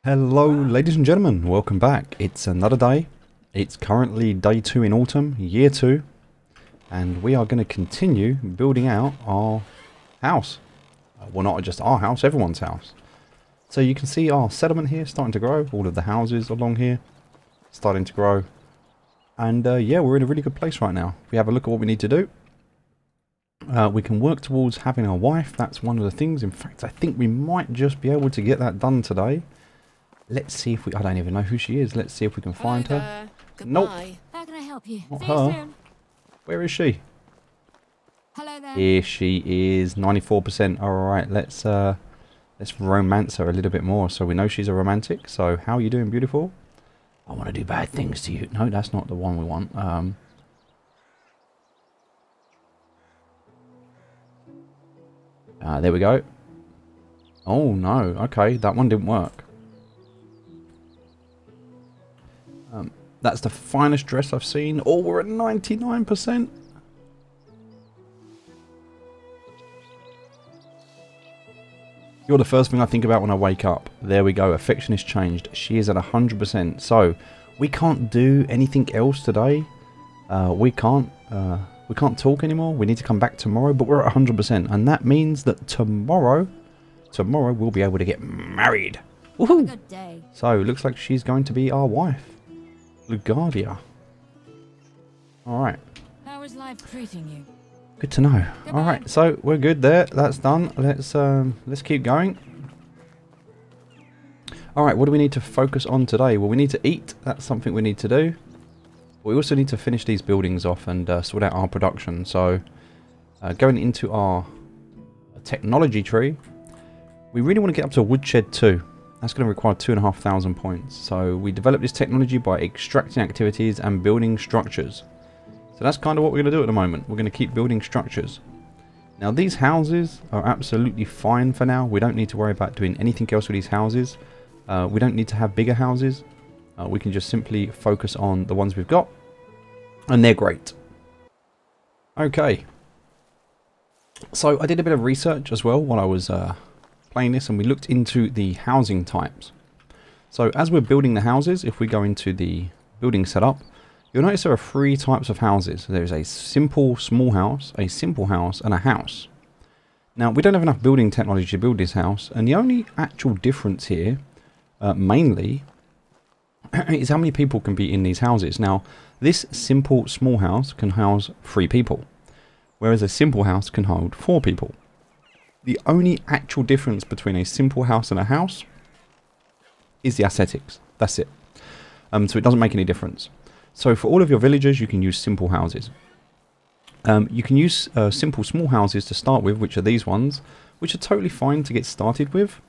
Hello ladies and gentlemen, welcome back. It's another day. It's currently day 2 in autumn, year 2, and we are going to continue building out our house. Well, not just our house, everyone's house. So you can see our settlement here starting to grow, all of the houses along here starting to grow. And yeah, we're in a really good place right now. If we have a look at what we need to do, we can work towards having our wife. That's one of the things. In fact, I think we might just be able to get that done today. Let's see if we... I don't even know who she is. Let's see if we can find her. Nope. How can I help you? Not See her. you soon. Where is she? Hello there. Here she is. 94%. Alright, let's romance her a little bit more so we know she's a romantic. So, how are you doing, beautiful? I want to do bad things to you. No, that's not the one we want. There we go. Oh, no. Okay, that one didn't work. That's the finest dress I've seen. Oh, we're at 99%. You're the first thing I think about when I wake up. There we go. Affection is changed. She is at 100%. So, we can't do anything else today. We can't talk anymore. We need to come back tomorrow, but we're at 100%. And that means that tomorrow we'll be able to get married. Woohoo! Good day. So, it looks like she's going to be our wife. Lugardia. Alright. How is life treating you? Good to know. Goodbye. Alright, so we're good there. That's done. Let's keep going. Alright, what do we need to focus on today? Well, we need to eat. That's something we need to do. We also need to finish these buildings off and sort out our production. So, going into our technology tree, we really want to get up to Woodshed 2. That's going to require 2,500 points. So we develop this technology by extracting activities and building structures. So that's kind of what we're going to do at the moment. We're going to keep building structures. Now these houses are absolutely fine for now. We don't need to worry about doing anything else with these houses. We don't need to have bigger houses. We can just simply focus on the ones we've got. And they're great. Okay. So I did a bit of research as well while I was... playing this, and we looked into the housing types. So as we're building the houses, if we go into the building setup, you'll notice there are 3 types of houses. There's a simple small house, a simple house, and a house. Now we don't have enough building technology to build this house, and the only actual difference here mainly is how many people can be in these houses. Now this simple small house can house 3 people, whereas a simple house can hold 4 people. The only actual difference between a simple house and a house is the aesthetics. That's it. So it doesn't make any difference. So for all of your villagers, you can use simple houses. You can use simple small houses to start with, which are these ones, which are totally fine to get started with.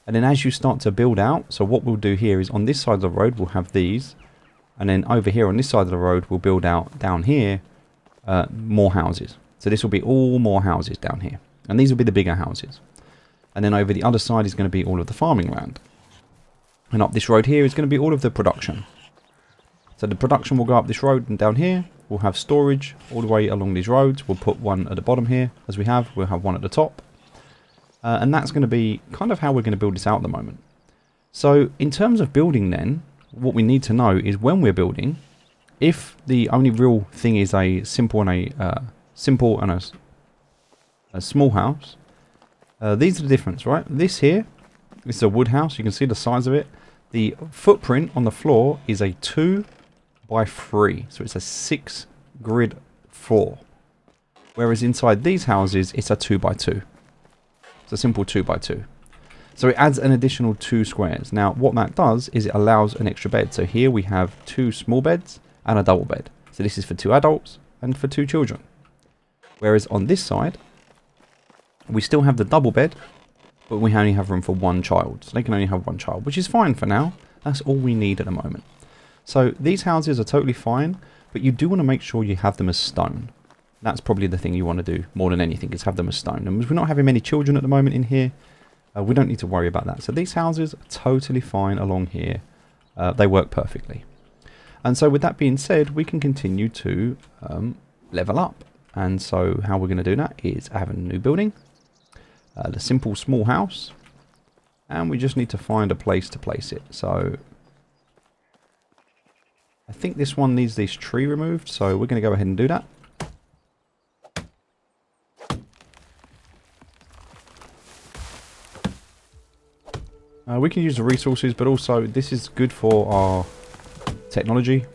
And then as you start to build out, so what we'll do here is on this side of the road, we'll have these. And then over here on this side of the road, we'll build out down here more houses. So this will be all more houses down here. And these will be the bigger houses. And then over the other side is going to be all of the farming land. And up this road here is going to be all of the production. So the production will go up this road, and down here we'll have storage all the way along these roads. We'll put one at the bottom here, as we have. We'll have one at the top. And that's going to be kind of how we're going to build this out at the moment. So in terms of building then, what we need to know is when we're building, if the only real thing is a simple and a small house. These are the difference, right? This here, this is a wood house. You can see the size of it. The footprint on the floor is a 2 by 3. So it's a 6 grid 4. Whereas inside these houses, it's a 2 by 2. It's a simple 2 by 2. So it adds an additional 2 squares. Now what that does is it allows an extra bed. So here we have 2 small beds and a double bed. So this is for 2 adults and for 2 children. Whereas on this side, we still have the double bed, but we only have room for 1 child. So they can only have 1 child, which is fine for now. That's all we need at the moment. So these houses are totally fine, but you do want to make sure you have them as stone. That's probably the thing you want to do more than anything, is have them as stone. And we're not having many children at the moment in here, we don't need to worry about that. So these houses are totally fine along here. They work perfectly. And so with that being said, we can continue to level up. And so how we're going to do that is have a new building. The simple small house, And we just need to find a place to place it. So I think this one needs this tree removed, so we're going to go ahead and do that. We can use the resources, but also this is good for our technology.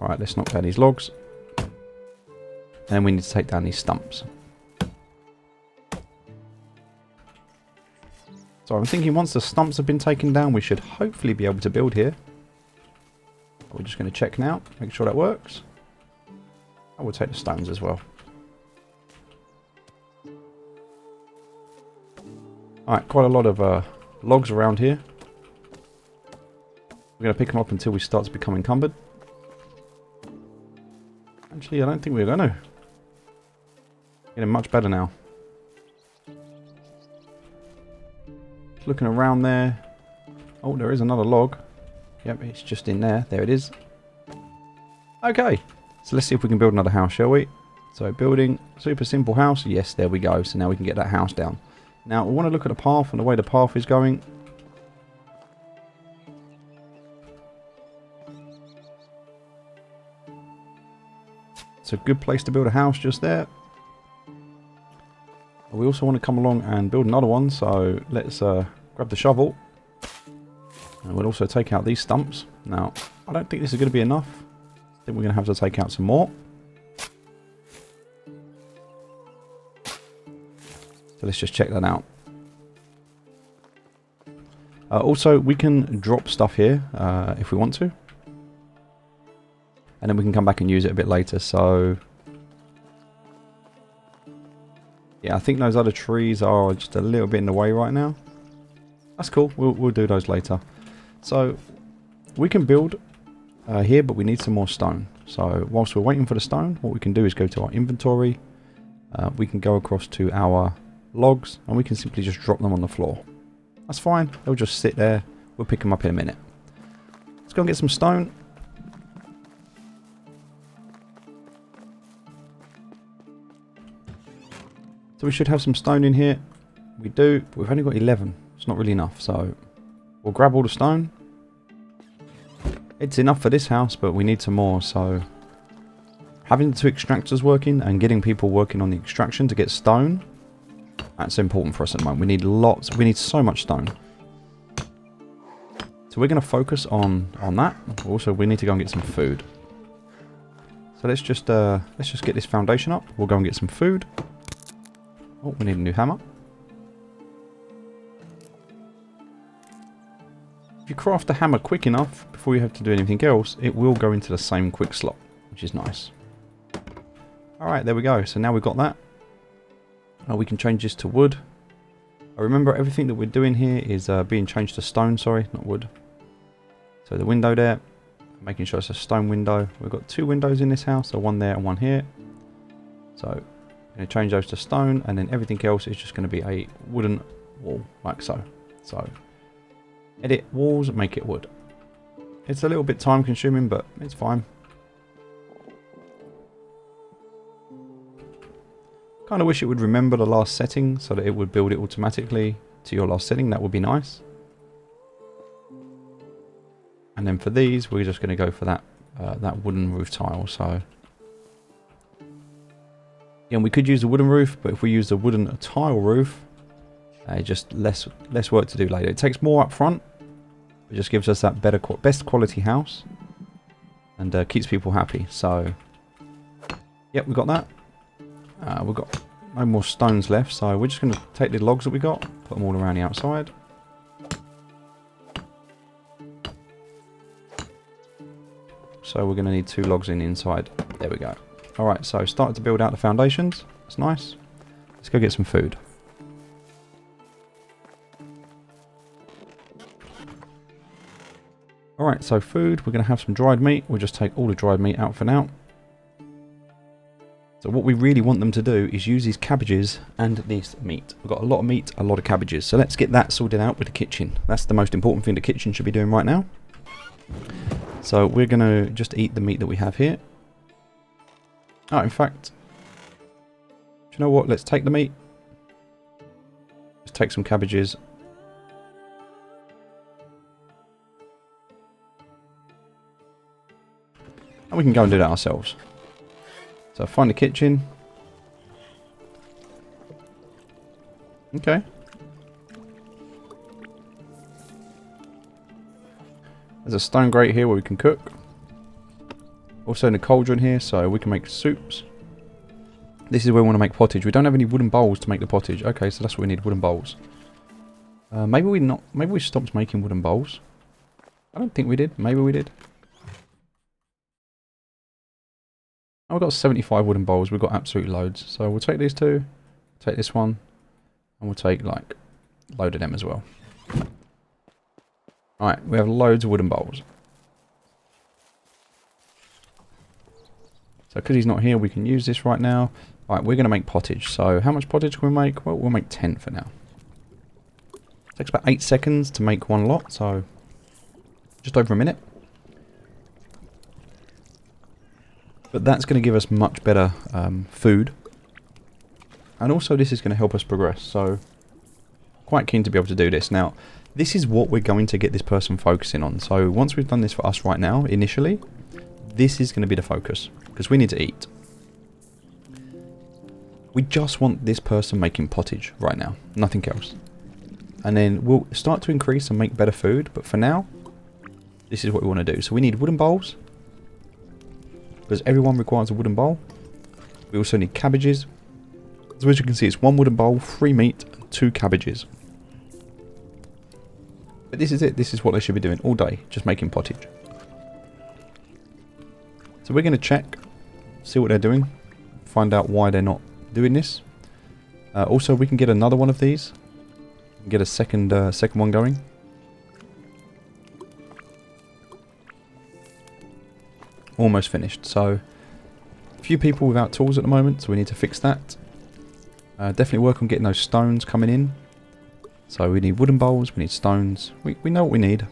Alright, let's knock down these logs. And then we need to take down these stumps. So I'm thinking once the stumps have been taken down, we should hopefully be able to build here. We're just going to check now, make sure that works. I will take the stones as well. Alright, quite a lot of logs around here. We're going to pick them up until we start to become encumbered. Actually, I don't think we're going to. Getting much better now. Looking around there. Oh, there is another log. Yep, it's just in there. There it is. Okay, so let's see if we can build another house, shall we? So building, super simple house. Yes, there we go. So now we can get that house down. Now, we want to look at the path and the way the path is going. It's a good place to build a house just there. We also want to come along and build another one, so let's grab the shovel. And we'll also take out these stumps. Now, I don't think this is going to be enough. I think we're going to have to take out some more. So let's just check that out. Also, we can drop stuff here if we want to. And then we can come back and use it a bit later. So, yeah, I think those other trees are just a little bit in the way right now. That's cool. We'll do those later. So, we can build here, but we need some more stone. So, whilst we're waiting for the stone, what we can do is go to our inventory. We can go across to our logs, and we can simply just drop them on the floor. That's fine. They'll just sit there. We'll pick them up in a minute. Let's go and get some stone. So we should have some stone in here. We do, but we've only got 11. It's not really enough, so we'll grab all the stone. It's enough for this house, but we need some more, so having the two extractors working and getting people working on the extraction to get stone, that's important for us at the moment. We need lots, we need so much stone. So we're going to focus on that. Also, we need to go and get some food. So let's just get this foundation up. We'll go and get some food. Oh, we need a new hammer. If you craft the hammer quick enough before you have to do anything else, it will go into the same quick slot, which is nice. Alright, there we go. So now we've got that. We can change this to wood. Remember, everything that we're doing here is being changed to stone, sorry, not wood. So the window there, making sure it's a stone window. We've got two windows in this house, so one there and one here. So I'm going to change those to stone, and then everything else is just going to be a wooden wall, like so. So edit walls, make it wood. It's a little bit time consuming, but it's fine. Kind of wish it would remember the last setting so that it would build it automatically to your last setting. That would be nice. And then for these, we're just going to go for that that wooden roof tile. So again, we could use the wooden roof, but if we use the wooden tile roof, just less work to do later. It takes more up front. It just gives us that best quality house and keeps people happy. So yep, we got that. We've got no more stones left, so we're just going to take the logs that we got, put them all around the outside. So we're going to need 2 logs in the inside. There we go. Alright, so started to build out the foundations. That's nice. Let's go get some food. Alright, so food. We're going to have some dried meat. We'll just take all the dried meat out for now. So what we really want them to do is use these cabbages and this meat. We've got a lot of meat, a lot of cabbages. So let's get that sorted out with the kitchen. That's the most important thing the kitchen should be doing right now. So we're going to just eat the meat that we have here. Oh, in fact, you know what? Let's take the meat. Let's take some cabbages. And we can go and do that ourselves. So find the kitchen. Okay. There's a stone grate here where we can cook. Also in the cauldron here, so we can make soups. This is where we want to make pottage. We don't have any wooden bowls to make the pottage. Okay, so that's what we need, wooden bowls. Maybe we stopped making wooden bowls. I don't think we did. Maybe we did. Oh, we've got 75 wooden bowls. We've got absolutely loads. So we'll take these two, take this one, and we'll take like a load of them as well. Alright, we have loads of wooden bowls. So because he's not here, we can use this right now. Alright, we're going to make pottage. So how much pottage can we make? Well, we'll make 10 for now. It takes about 8 seconds to make one lot, so just over a minute. But that's going to give us much better food. And also this is going to help us progress. So quite keen to be able to do this. Now, this is what we're going to get this person focusing on. So once we've done this for us right now, initially, this is going to be the focus. Because we need to eat. We just want this person making pottage right now. Nothing else. And then we'll start to increase and make better food. But for now, this is what we want to do. So we need wooden bowls. Because everyone requires a wooden bowl. We also need cabbages. So as you can see, it's 1 wooden bowl, 3 meat, and 2 cabbages. But this is it. This is what they should be doing all day. Just making pottage. So we're going to check. See what they're doing. Find out why they're not doing this. Also, we can get another one of these. Get a second one going. Almost finished. So, a few people without tools at the moment, so we need to fix that. Definitely work on getting those stones coming in. So we need wooden bowls, we need stones. We know what we need.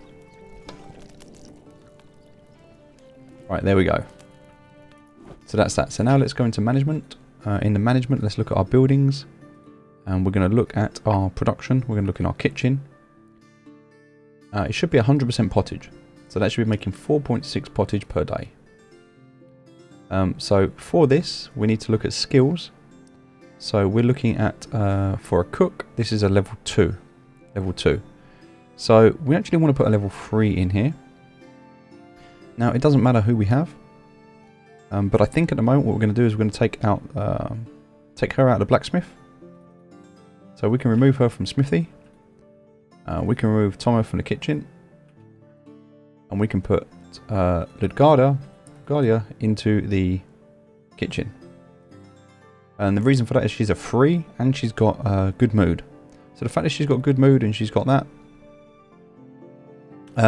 Right, there we go. So that's that. So now let's go into management. In the management, let's look at our buildings. And we're going to look at our production. We're going to look in our kitchen. It should be 100% pottage. So that should be making 4.6 pottage per day. So for this, we need to look at skills. So we're looking at, for a cook, this is a level 2. Level 2. So we actually want to put a level 3 in here. Now, it doesn't matter who we have. But I think at the moment what we're going to do is we're going to take her out of the blacksmith. So we can remove her from smithy. We can remove Tomo from the kitchen. And we can put Ludgardia into the kitchen. And the reason for that is she's a 3 and she's got good mood. So the fact that she's got good mood and she's got that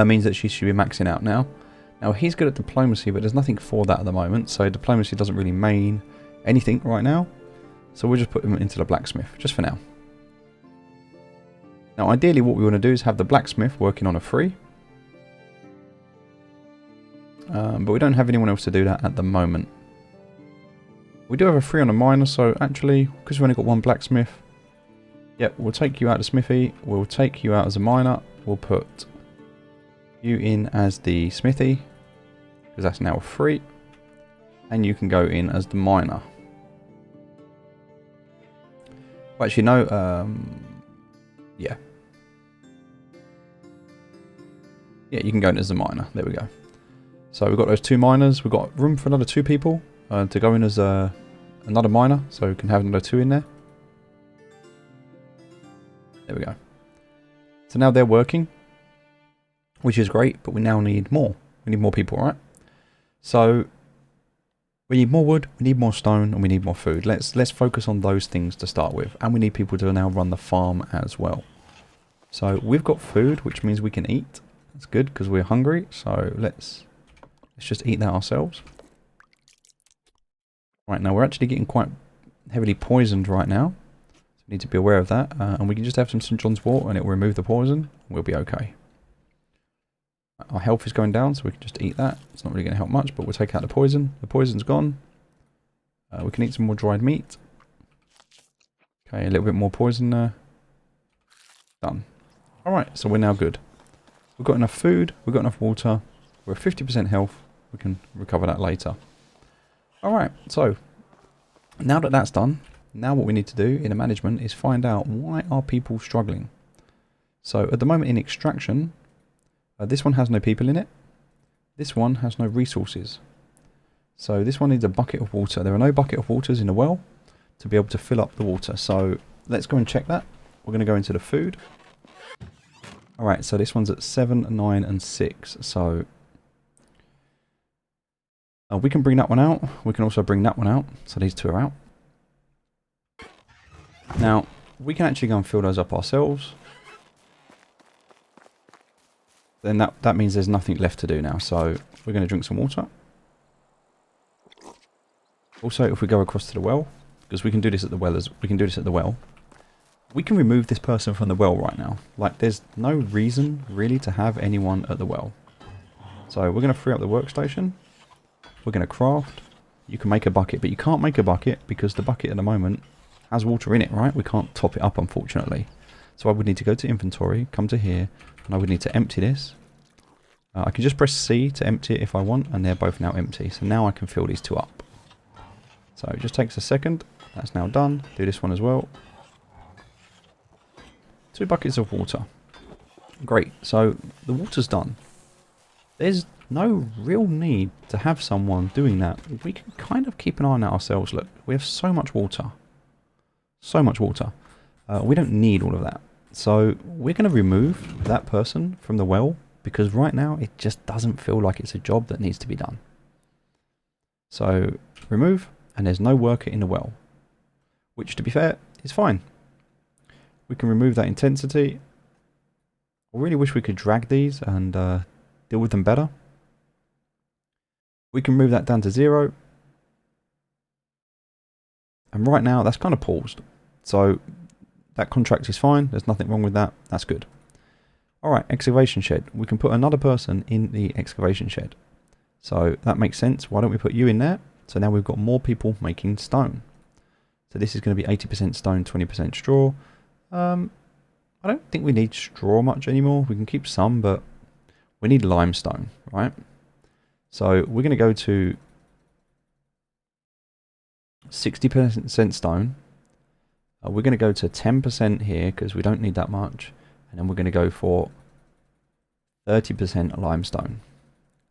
means that she should be maxing out now. Now he's good at diplomacy, but there's nothing for that at the moment. So diplomacy doesn't really mean anything right now. So we'll just put him into the blacksmith, just for now. Now ideally what we want to do is have the blacksmith working on a 3. But we don't have anyone else to do that at the moment. We do have a 3 on a miner, so actually, because we've only got 1 blacksmith, yep, we'll take you out of smithy, we'll take you out as a miner, we'll put you in as the smithy, because that's now a 3, and you can go in as the miner. Well, actually, no, yeah. Yeah, you can go in as the miner, there we go. So we've got those 2 miners, we've got room for another 2 people to go in as another miner, so we can have another 2 in there. There we go. So now they're working, which is great, but we now need more. We need more people, right? So we need more wood, we need more stone, and we need more food. Let's focus on those things to start with, and we need people to now run the farm as well. So we've got food, which means we can eat. That's good because we're hungry. So let's just eat that ourselves. Right, now we're actually getting quite heavily poisoned right now. So we need to be aware of that. And we can just have some St. John's wort and it will remove the poison. We'll be okay. Our health is going down, so we can just eat that. It's not really going to help much, but we'll take out the poison. The poison's gone. We can eat some more dried meat. Okay, a little bit more poison there. Done. Alright, so we're now good. We've got enough food, we've got enough water, we're at 50% health, we can recover that later. Alright, so now that that's done, now what we need to do in the management is find out why are people struggling. So at the moment in extraction, this one has no people in it, this one has no resources. So this one needs a bucket of water. There are no bucket of waters in the well to be able to fill up the water. So let's go and check that. We're going to go into the food. Alright, so this one's at 7, 9 and 6. So we can bring that one out. We can also bring that one out. So these two are out. Now, we can actually go and fill those up ourselves. Then that means there's nothing left to do now. So we're going to drink some water. Also, if we go across to the well, because we can do this at the well we can remove this person from the well right now. Like, there's no reason really to have anyone at the well. So we're going to free up the workstation. We're going to craft. You can make a bucket, but you can't make a bucket because the bucket at the moment has water in it, right? We can't top it up, unfortunately. So I would need to go to inventory, come to here, and I would need to empty this. I can just press C to empty it if I want, and they're both now empty. So now I can fill these two up. So it just takes a second. That's now done. Do this one as well. 2 buckets of water. Great. So the water's done. There's no real need to have someone doing that. We can kind of keep an eye on that ourselves. Look, we have so much water. So much water. We don't need all of that. So we're going to remove that person from the well because right now it just doesn't feel like it's a job that needs to be done. So remove. And there's no worker in the well, which, to be fair, is fine. We can remove that intensity. I really wish we could drag these and deal with them better. We can move that down to 0. And right now, that's kind of paused. So that contract is fine. There's nothing wrong with that. That's good. Alright, excavation shed. We can put another person in the excavation shed. So that makes sense. Why don't we put you in there? So now we've got more people making stone. So this is going to be 80% stone, 20% straw. I don't think we need straw much anymore. We can keep some, but we need limestone, right? So we're going to go to 60% stone. We're going to go to 10% here because we don't need that much. And then we're going to go for 30% limestone.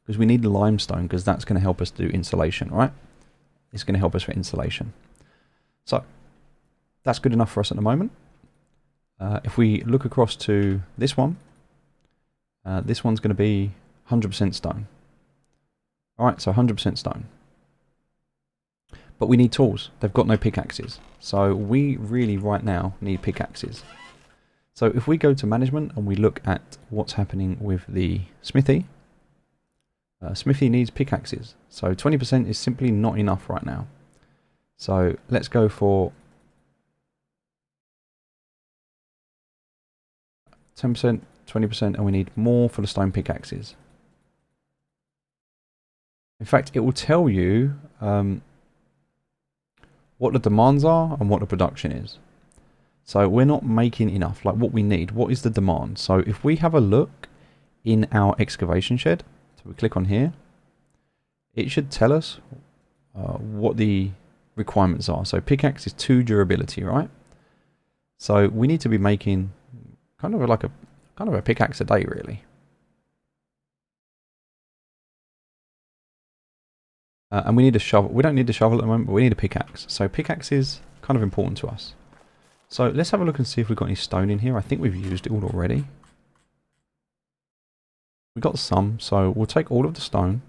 Because we need the limestone because that's going to help us do insulation, right? It's going to help us for insulation. So that's good enough for us at the moment. If we look across to this one's going to be 100% stone. Alright, so 100% stone. But we need tools. They've got no pickaxes. So we really right now need pickaxes. So if we go to management and we look at what's happening with the smithy, smithy needs pickaxes. So 20% is simply not enough right now. So let's go for 10%, 20%, and we need more for the stone pickaxes. In fact, it will tell you what the demands are and what the production is. So we're not making enough, like what we need. What is the demand? So if we have a look in our excavation shed, so we click on here, it should tell us what the requirements are. So pickaxe is 2 durability, right? So we need to be making kind of a pickaxe a day, really. And we need a shovel. We don't need the shovel at the moment, but we need a pickaxe. So pickaxe is kind of important to us. So let's have a look and see if we've got any stone in here. I think we've used it all already. We got some, so we'll take all of the stone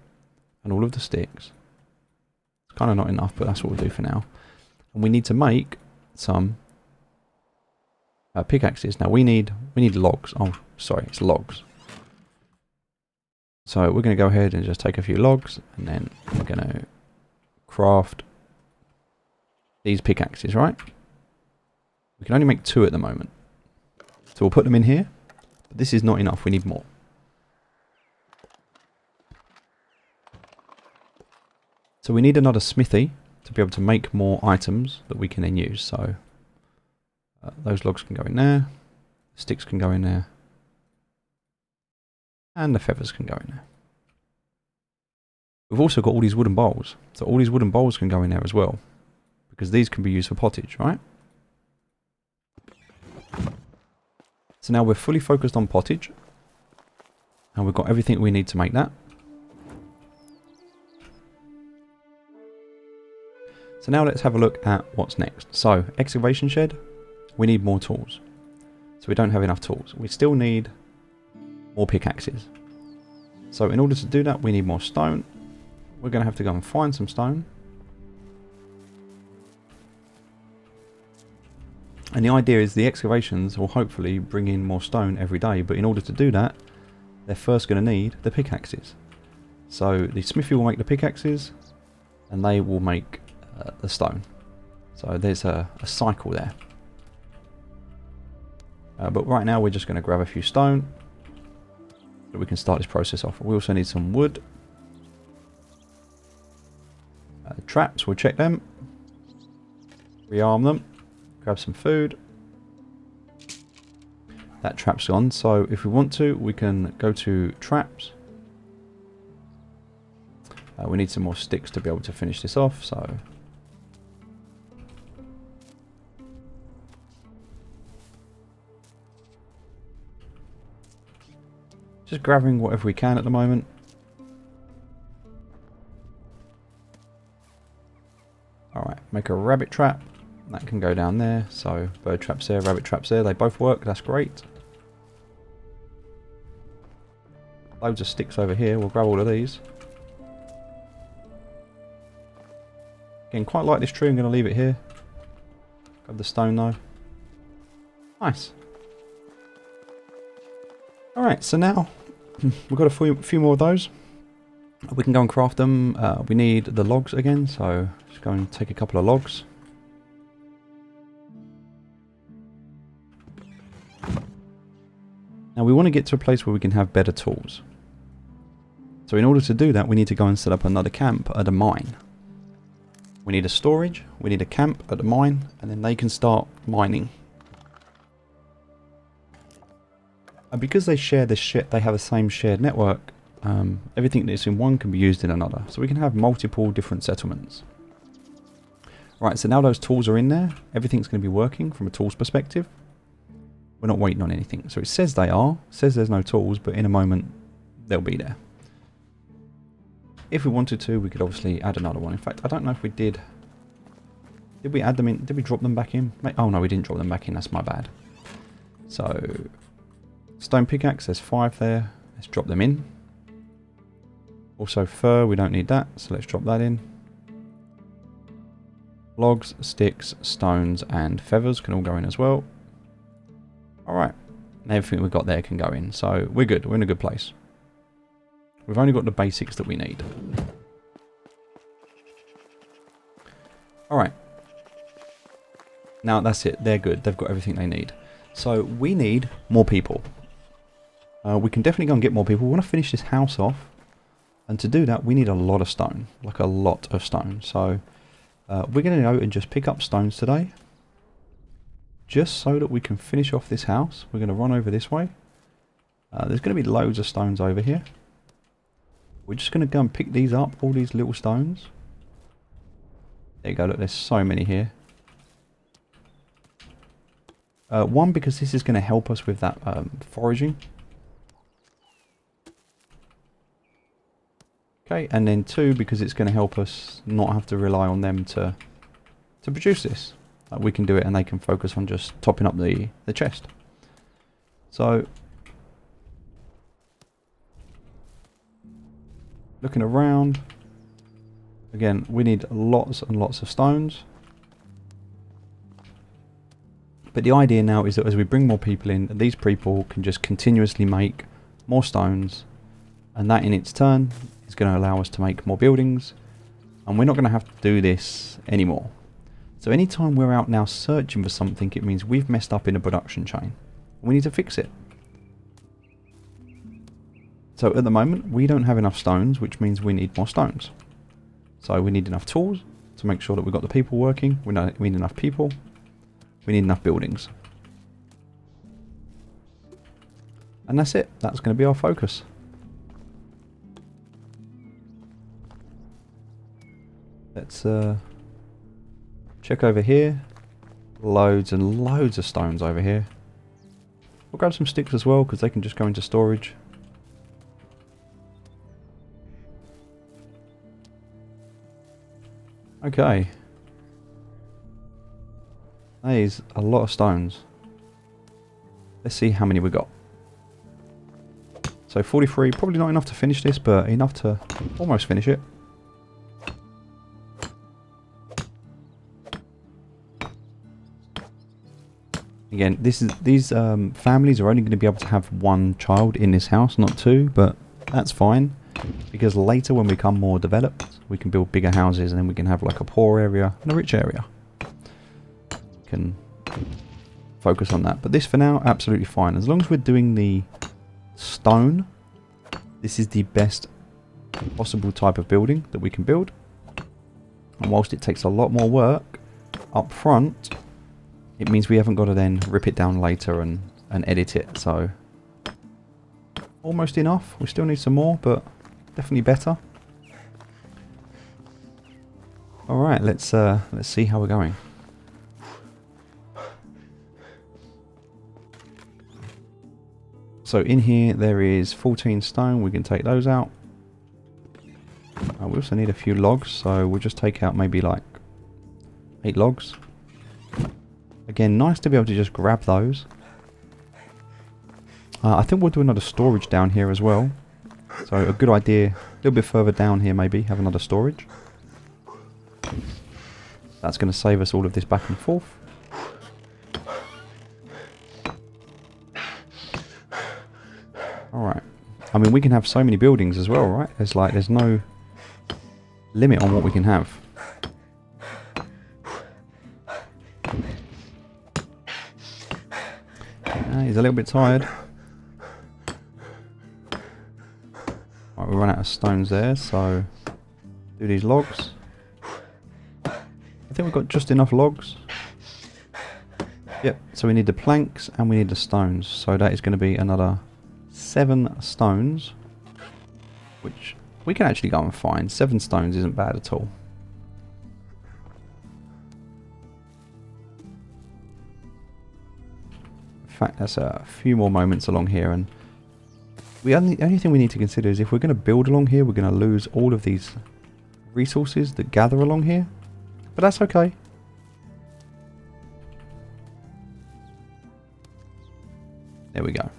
and all of the sticks. It's kind of not enough, but that's what we'll do for now. And we need to make some pickaxes. Now we need logs. Oh, sorry, it's logs. So we're going to go ahead and just take a few logs, and then we're going to craft these pickaxes, right? We can only make 2 at the moment. So we'll put them in here, but this is not enough. We need more. So we need another smithy to be able to make more items that we can then use. So Those logs can go in there. Sticks can go in there. And the feathers can go in there. We've also got all these wooden bowls. So all these wooden bowls can go in there as well. Because these can be used for pottage, right? So now we're fully focused on pottage. And we've got everything we need to make that. So now let's have a look at what's next. So, excavation shed, we need more tools. So we don't have enough tools. We still need more pickaxes. So in order to do that, we need more stone. We're going to have to go and find some stone. And the idea is the excavations will hopefully bring in more stone every day. But in order to do that, they're first going to need the pickaxes. So the smithy will make the pickaxes, and they will make the stone. So there's a cycle there. But right now we're just going to grab a few stone so we can start this process off. We also need some wood. Traps, we'll check them. Rearm them. Grab some food. That trap's gone, so if we want to, we can go to traps. We need some more sticks to be able to finish this off, so... just grabbing whatever we can at the moment. Alright, make a rabbit trap. That can go down there. So, bird traps there, rabbit traps there. They both work, that's great. Loads of sticks over here. We'll grab all of these. Again, quite like this tree. I'm going to leave it here. Grab the stone though. Nice. Alright, so now we've got a few more of those. We can go and craft them. We need the logs again, so just go and take a couple of logs. Now we want to get to a place where we can have better tools. So in order to do that, we need to go and set up another camp at a mine. We need a storage, we need a camp at the mine, and then they can start mining. And because they share this they have the same shared network, everything that's in one can be used in another. So we can have multiple different settlements. Right, so now those tools are in there, everything's going to be working from a tools perspective. We're not waiting on anything. So it says they are, it says there's no tools, but in a moment they'll be there. If we wanted to, we could obviously add another one. In fact, I don't know if we did. Did we add them in? Did we drop them back in? Oh no, we didn't drop them back in. That's my bad. So, stone pickaxe, there's 5 there. Let's drop them in. Also fur, we don't need that, so let's drop that in. Logs, sticks, stones, and feathers can all go in as well. Alright, everything we've got there can go in. So, we're good. We're in a good place. We've only got the basics that we need. Alright. Now that's it. They're good. They've got everything they need. So we need more people. We can definitely go and get more people. We want to finish this house off. And to do that, we need a lot of stone. Like a lot of stone. So we're going to go and just pick up stones today. Just so that we can finish off this house. We're going to run over this way. There's going to be loads of stones over here. We're just going to go and pick these up, all these little stones. There you go, look, there's so many here. One, because this is going to help us with that foraging. Okay, and then 2, because it's going to help us not have to rely on them to produce this. We can do it and they can focus on just topping up the chest. So... looking around, again, we need lots and lots of stones. But the idea now is that as we bring more people in, these people can just continuously make more stones, and that in its turn is going to allow us to make more buildings, and we're not going to have to do this anymore. So anytime we're out now searching for something, it means we've messed up in a production chain. We need to fix it. So at the moment, we don't have enough stones, which means we need more stones. So we need enough tools to make sure that we've got the people working. We need enough people. we need enough buildings. And that's it. That's going to be our focus. Let's check over here. Loads and loads of stones over here. We'll grab some sticks as well because they can just go into storage. Okay. That is a lot of stones. Let's see how many we got. So 43, probably not enough to finish this, but enough to almost finish it. Again, these families are only going to be able to have one child in this house, not two, but that's fine. Because later when we become more developed, we can build bigger houses and then we can have like a poor area and a rich area. We can focus on that. But this for now, absolutely fine. As long as we're doing the stone, this is the best possible type of building that we can build. And whilst it takes a lot more work up front, it means we haven't got to then rip it down later and edit it. So almost enough. We still need some more, but definitely better. Alright, let's see how we're going. So in here there is 14 stone, we can take those out. We also need a few logs, so we'll just take out maybe like 8 logs. Again, nice to be able to just grab those. I think we'll do another storage down here as well. So a good idea, a little bit further down here maybe, have another storage. That's going to save us all of this back and forth. Alright. I mean, we can have so many buildings as well, right? There's no limit on what we can have. He's a little bit tired. Right, we run out of stones there, so do these logs. I think we've got just enough logs. Yep, so we need the planks and we need the stones. So that is going to be another 7 stones, which we can actually go and find. 7 stones isn't bad at all. In fact, that's a few more moments along here, and the only thing we need to consider is if we're going to build along here, we're going to lose all of these resources that gather along here. But that's okay. There we go.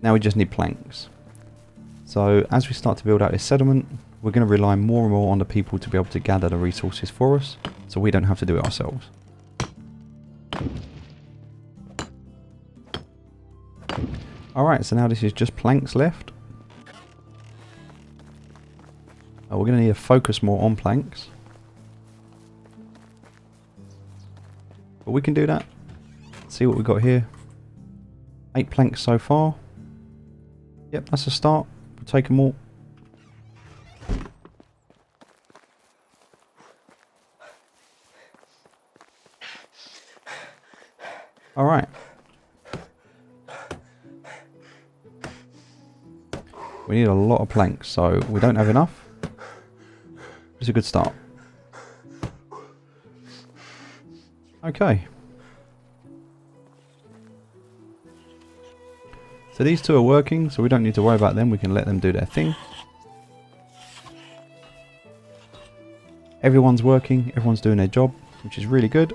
Now we just need planks. So as we start to build out this settlement, we're going to rely more and more on the people to be able to gather the resources for us, so we don't have to do it ourselves. Alright, so now this is just planks left. We're going to need to focus more on planks. But we can do that. Let's see what we've got here. 8 planks so far. Yep, that's a start. We'll take them all. Alright. We need a lot of planks, so we don't have enough. It's a good start. Okay. So these two are working, so we don't need to worry about them. We can let them do their thing. Everyone's working, everyone's doing their job, which is really good.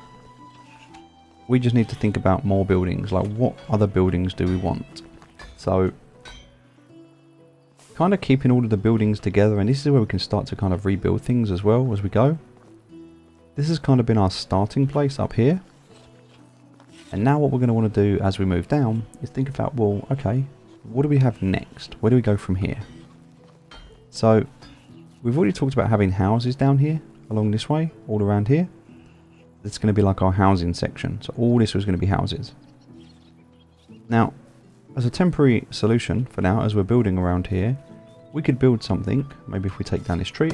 We just need to think about more buildings, like what other buildings do we want? So kind of keeping all of the buildings together, and this is where we can start to kind of rebuild things as well as we go. This has kind of been our starting place up here. And now what we're going to want to do as we move down is think about, well, okay, what do we have next? Where do we go from here? So we've already talked about having houses down here, along this way, all around here. It's going to be like our housing section. So all this was going to be houses. Now, as a temporary solution for now, as we're building around here, we could build something. Maybe if we take down this tree.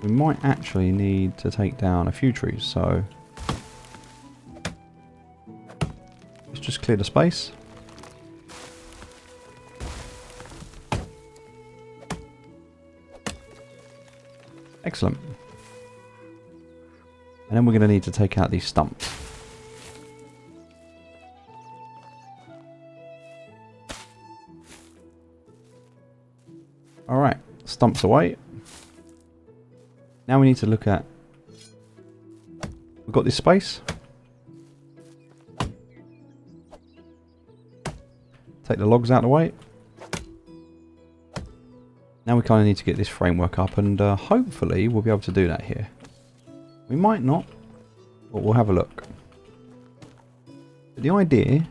we might actually need to take down a few trees, so let's just clear the space. Excellent. And then we're going to need to take out these stumps. Alright, stumps away. Now we need to look at... We've got this space. Take the logs out of the way. Now we kind of need to get this framework up, and hopefully we'll be able to do that here. We might not, but we'll have a look. But the idea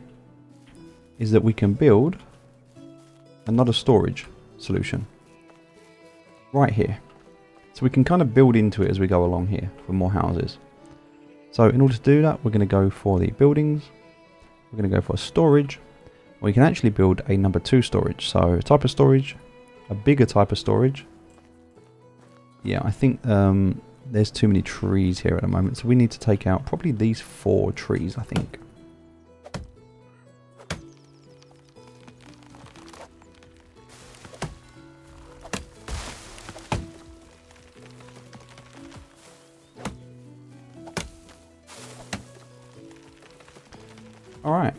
is that we can build another storage solution right here. So we can kind of build into it as we go along here for more houses. So in order to do that, we're going to go for the buildings. We're going to go for storage. We can actually build a number 2 storage. So a type of storage, a bigger type of storage. Yeah, I think there's too many trees here at the moment. So we need to take out probably these 4 trees, I think. Alright.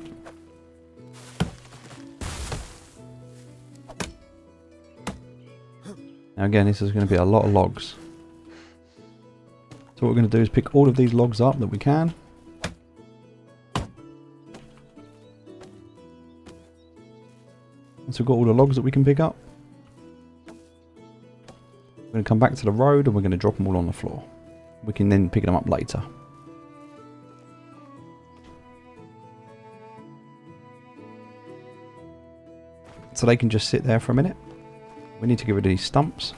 Now again, this is going to be a lot of logs. So what we're going to do is pick all of these logs up that we can. Once we've got all the logs that we can pick up, we're going to come back to the road and we're going to drop them all on the floor. We can then pick them up later. So they can just sit there for a minute. We need to get rid of these stumps.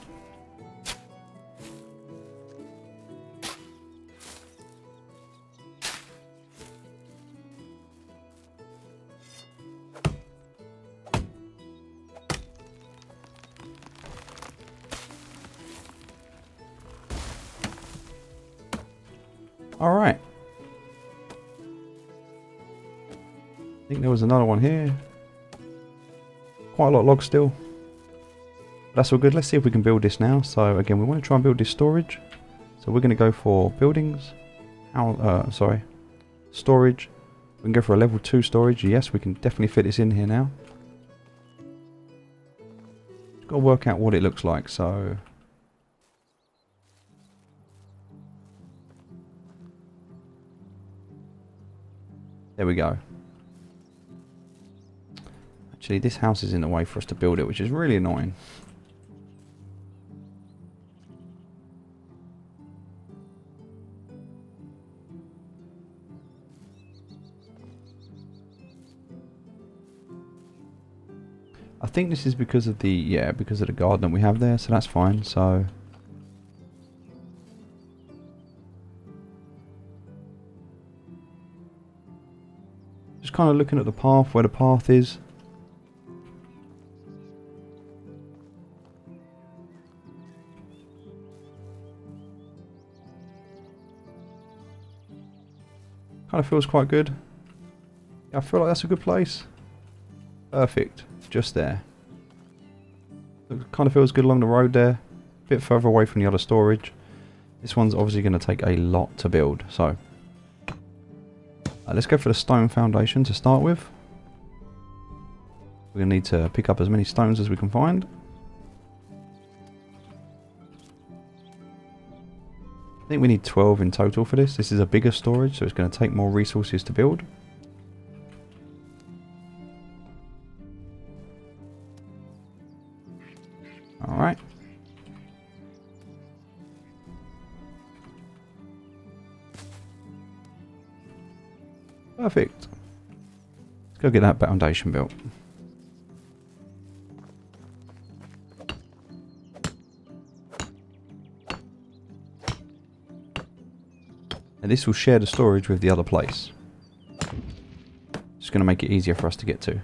Alright. I think there was another one here. Quite a lot of logs still. That's all good. Let's see if we can build this now. So again, we want to try and build this storage. So we're going to go for buildings. Storage. We can go for a level 2 storage. Yes, we can definitely fit this in here now. Got to work out what it looks like. So there we go. Actually, this house is in the way for us to build it, which is really annoying. I think this is because of the garden that we have there, so that's fine. So just kind of looking at the path, where the path is. Kind of feels quite good. Yeah, I feel like that's a good place. Perfect. Just there. It kind of feels good along the road there. A bit further away from the other storage. This one's obviously going to take a lot to build. So let's go for the stone foundation to start with. We're going to need to pick up as many stones as we can find. I think we need 12 in total for this. This is a bigger storage, so it's going to take more resources to build. Alright. Perfect. Let's go get that foundation built. And this will share the storage with the other place. Just going to make it easier for us to get to.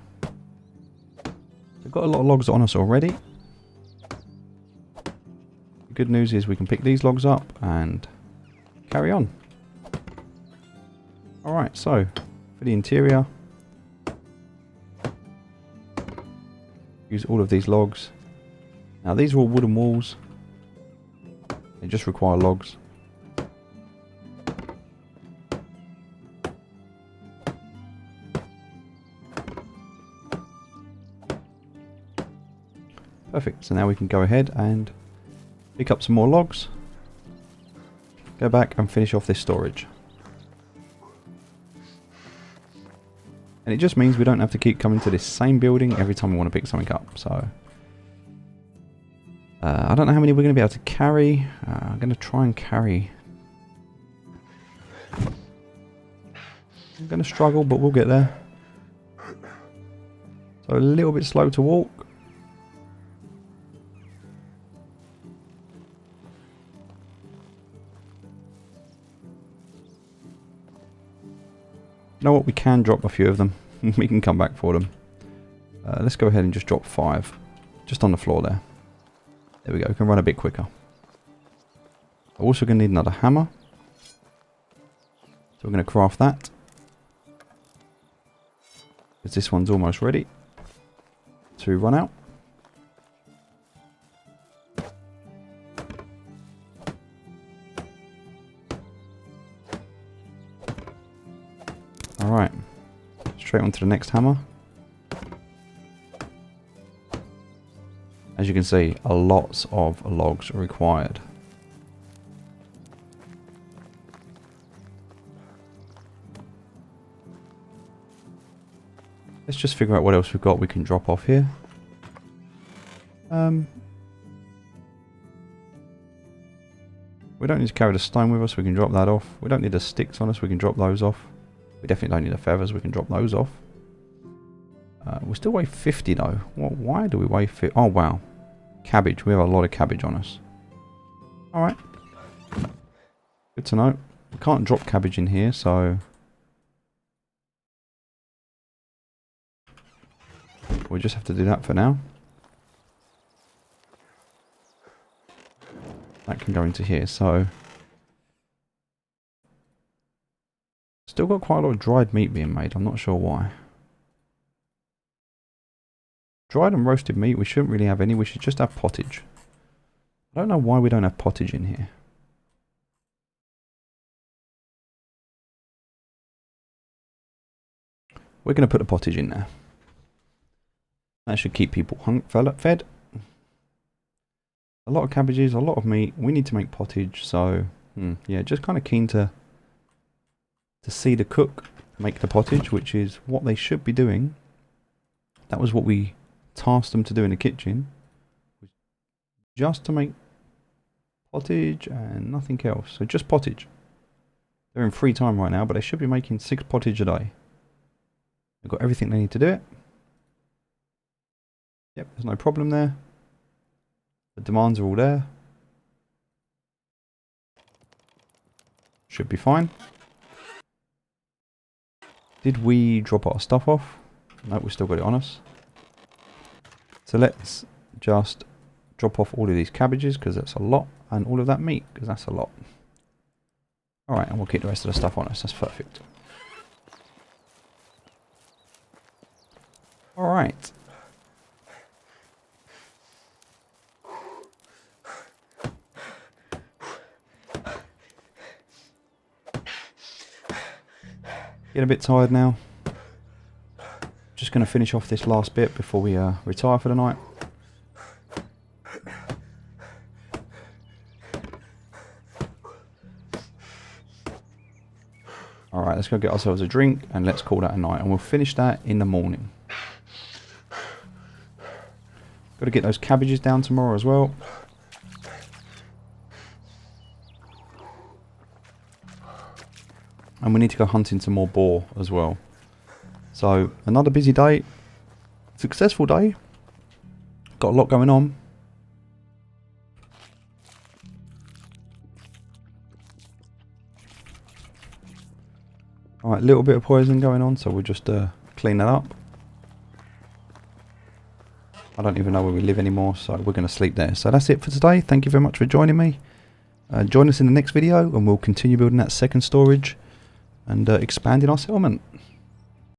We've got a lot of logs on us already. The good news is we can pick these logs up and carry on. Alright, so for the interior, use all of these logs. Now these are all wooden walls. They just require logs. Perfect, so now we can go ahead and pick up some more logs, go back and finish off this storage. And it just means we don't have to keep coming to this same building every time we want to pick something up. So I don't know how many we're going to be able to carry. I'm going to try and carry. I'm going to struggle, but we'll get there. So a little bit slow to walk. You know what, we can drop a few of them. We can come back for them. Let's go ahead and just drop 5. Just on the floor there. There we go, we can run a bit quicker. I'm also going to need another hammer. So we're going to craft that. Because this one's almost ready to run out. Alright, straight on to the next hammer. As you can see, a lot of logs are required. Let's just figure out what else we've got we can drop off here. We don't need to carry the stone with us, we can drop that off. We don't need the sticks on us, we can drop those off. We definitely don't need the feathers, we can drop those off. We still weigh 50 though. Well, why do we weigh 50? Oh wow. Cabbage, we have a lot of cabbage on us. Alright. Good to know. We can't drop cabbage in here, so we just have to do that for now. That can go into here, so still got quite a lot of dried meat being made, I'm not sure why. Dried and roasted meat, we shouldn't really have any, we should just have pottage. I don't know why we don't have pottage in here. We're going to put the pottage in there. That should keep people fed. A lot of cabbages, a lot of meat, we need to make pottage, so yeah, just kind of keen to see the cook make the pottage, which is what they should be doing. That was what we tasked them to do in the kitchen, just to make pottage and nothing else. So just pottage. They're in free time right now, but they should be making 6 pottage a day. They've got everything they need to do it. Yep, there's no problem there. The demands are all there. Should be fine. Did we drop our stuff off? No, we still got it on us. So let's just drop off all of these cabbages, because that's a lot, and all of that meat, because that's a lot. Alright, and we'll keep the rest of the stuff on us. That's perfect. Alright. Getting a bit tired now. Just going to finish off this last bit before we retire for the night. Alright, let's go get ourselves a drink and let's call that a night. And we'll finish that in the morning. Got to get those cabbages down tomorrow as well. And we need to go hunting some more boar as well. So, another busy day. Successful day. Got a lot going on. Alright, little bit of poison going on, so we'll just clean that up. I don't even know where we live anymore, so we're going to sleep there. So that's it for today. Thank you very much for joining me. Join us in the next video and we'll continue building that second storage and expanding our settlement.